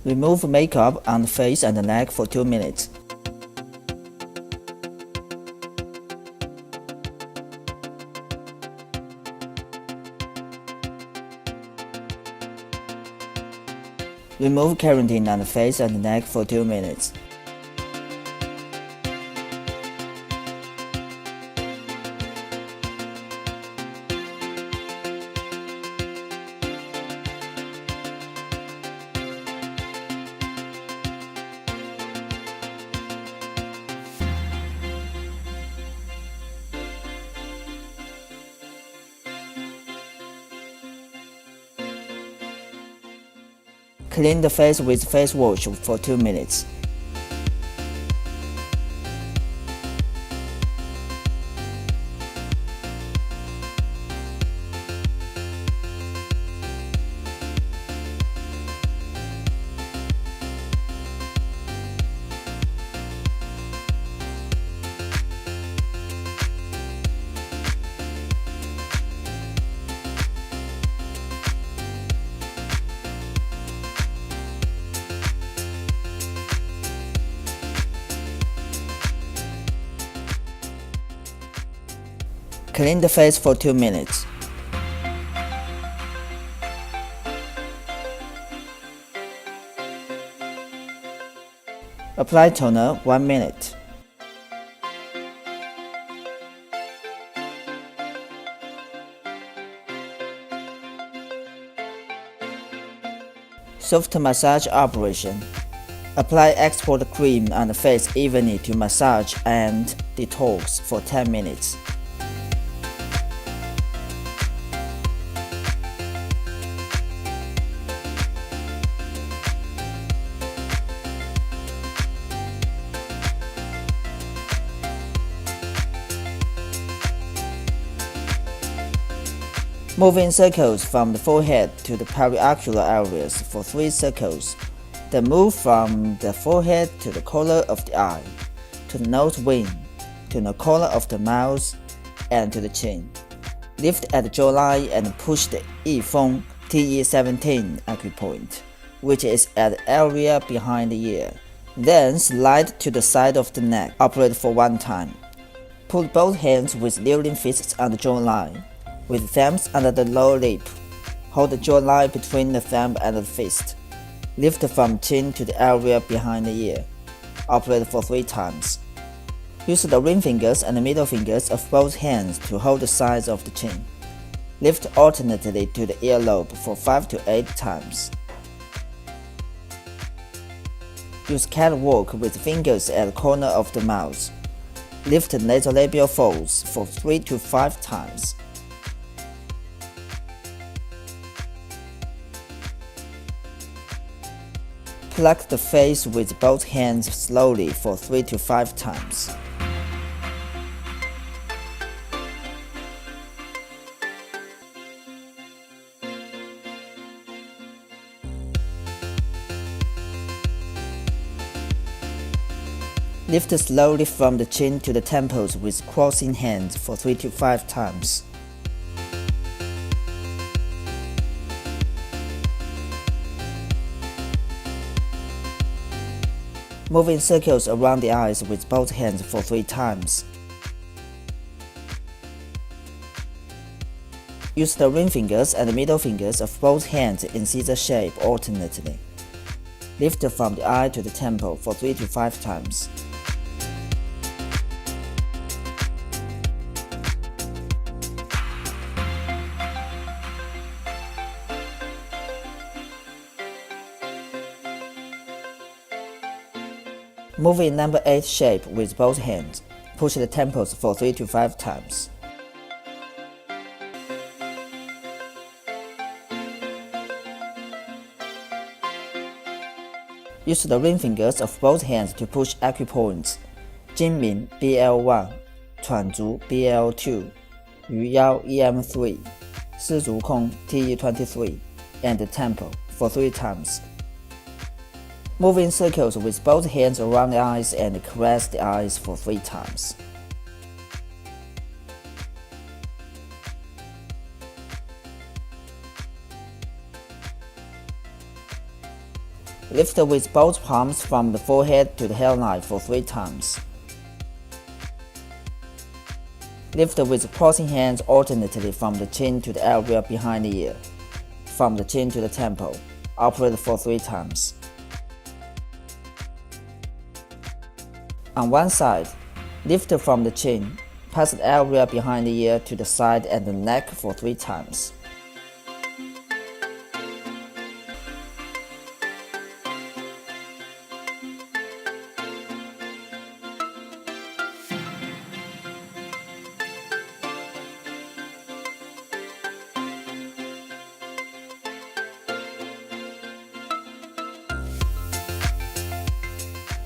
Remove makeup on the face and the neck for 2 minutes. Remove keratin on the face and the neck for 2 minutes. Clean the face with face wash for 2 minutes. Clean the face for 2 minutes. Apply toner 1 minute. Soft massage operation. Apply export cream on the face evenly to massage and detox for 10 minutes. Move in circles from the forehead to the periocular areas for 3 circles. Then move from the forehead to the corner of the eye, to the nose wing, to the corner of the mouth, and to the chin. Lift at the jawline and push the Yifeng TE17 acupoint, which is at the area behind the ear. Then slide to the side of the neck. Operate for 1 time. Put both hands with kneeling fists on the jawline, with thumbs under the lower lip. Hold the jawline between the thumb and the fist. Lift from chin to the area behind the ear. Operate for 3 times. Use the ring fingers and the middle fingers of both hands to hold the sides of the chin. Lift alternately to the earlobe for 5 to 8 times. Use catwalk with fingers at the corner of the mouth. Lift the nasolabial folds for 3 to 5 times. Pluck the face with both hands slowly for 3 to 5 times. Lift slowly from the chin to the temples with crossing hands for 3 to 5 times. Move in circles around the eyes with both hands for 3 times. Use the ring fingers and the middle fingers of both hands in scissor shape alternately. Lift from the eye to the temple for 3 to 5 times. Move in number 8 shape with both hands. Push the temples for 3 to 5 times. Use the ring fingers of both hands to push acupoints: 睛明 BL1, 喘足 BL2, 鱼腰 EM3, 丝足空 TE23, and the temple for 3 times. Move in circles with both hands around the eyes and caress the eyes for 3 times. Lift with both palms from the forehead to the hairline for 3 times. Lift with crossing hands alternately from the chin to the area behind the ear, from the chin to the temple. Operate for 3 times. On one side, lift from the chin, pass the area behind the ear to the side and the neck for 3 times.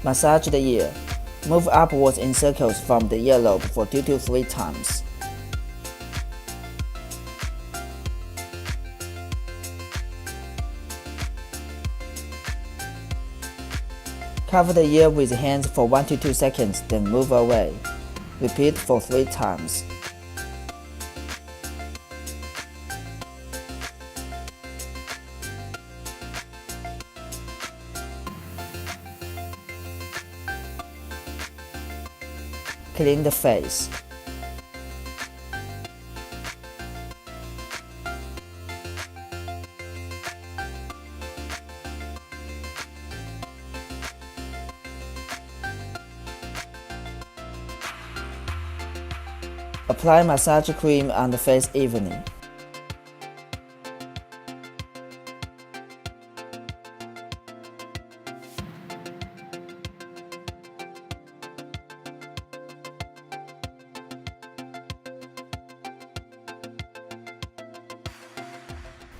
Massage the ear. Move upwards in circles from the earlobe for 2 to 3 times. Cover the ear with hands for 1 to 2 seconds, then move away. Repeat for 3 times. Clean the face. Apply massage cream on the face evenly.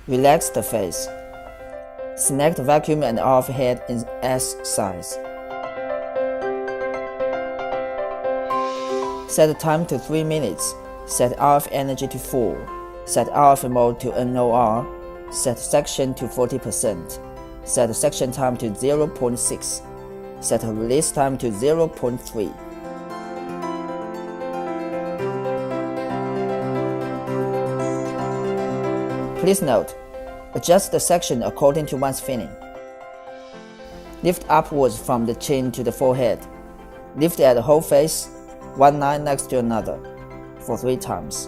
Relax the face. Select vacuum and RF head in S size. Set time to 3 minutes. Set RF energy to 4. Set RF mode to NOR. Set section to 40%. Set section time to 0.6. Set release time to 0.3. Please note, adjust the section according to one's feeling. Lift upwards from the chin to the forehead. Lift at the whole face, one line next to another, for 3 times.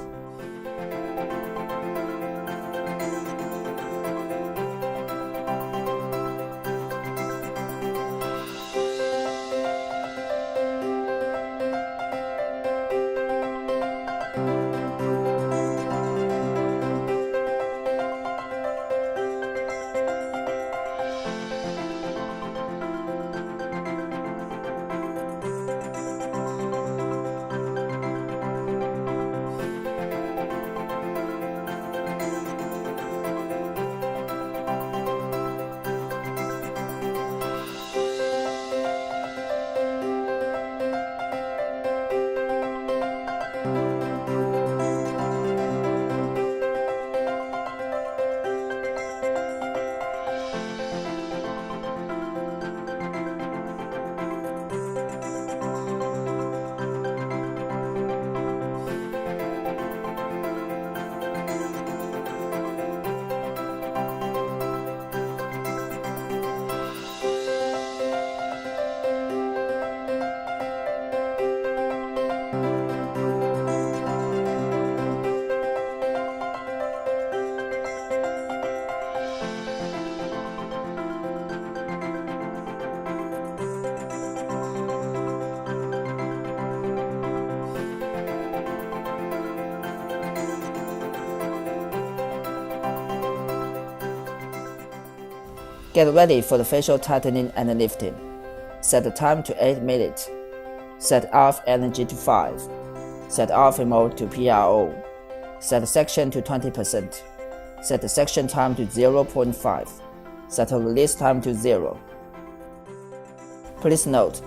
Get ready for the facial tightening and lifting. Set the time to 8 minutes. Set RF energy to 5. Set RF mode to PRO. Set section to 20%. Set the section time to 0.5. Set the release time to 0. Please note,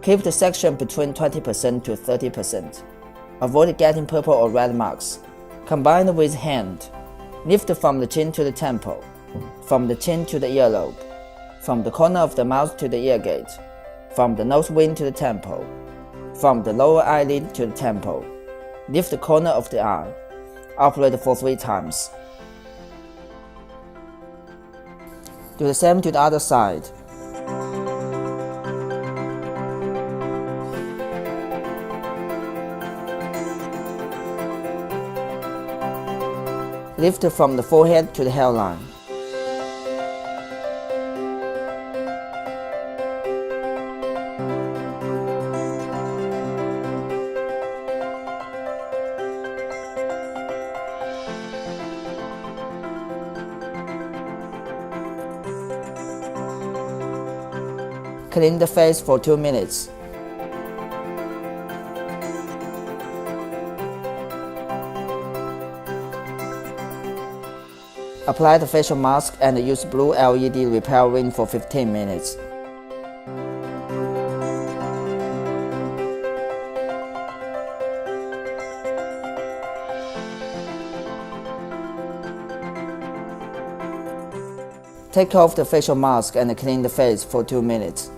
keep the section between 20% to 30%. Avoid getting purple or red marks. Combine with hand. Lift from the chin to the temple, from the chin to the earlobe, from the corner of the mouth to the ear gate, from the nose wing to the temple, from the lower eyelid to the temple. Lift the corner of the eye. Operate for 3 times. Do the same to the other side. Lift from the forehead to the hairline. Clean the face for 2 minutes. Apply the facial mask and use blue LED repairing for 15 minutes. Take off the facial mask and clean the face for 2 minutes.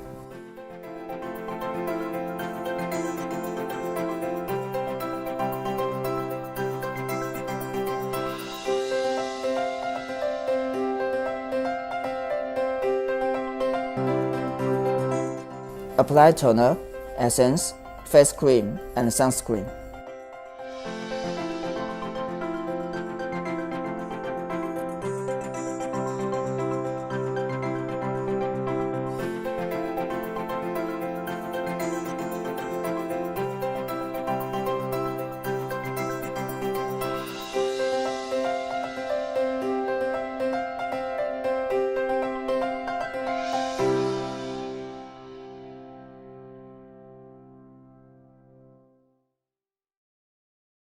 Apply toner, essence, face cream, and sunscreen.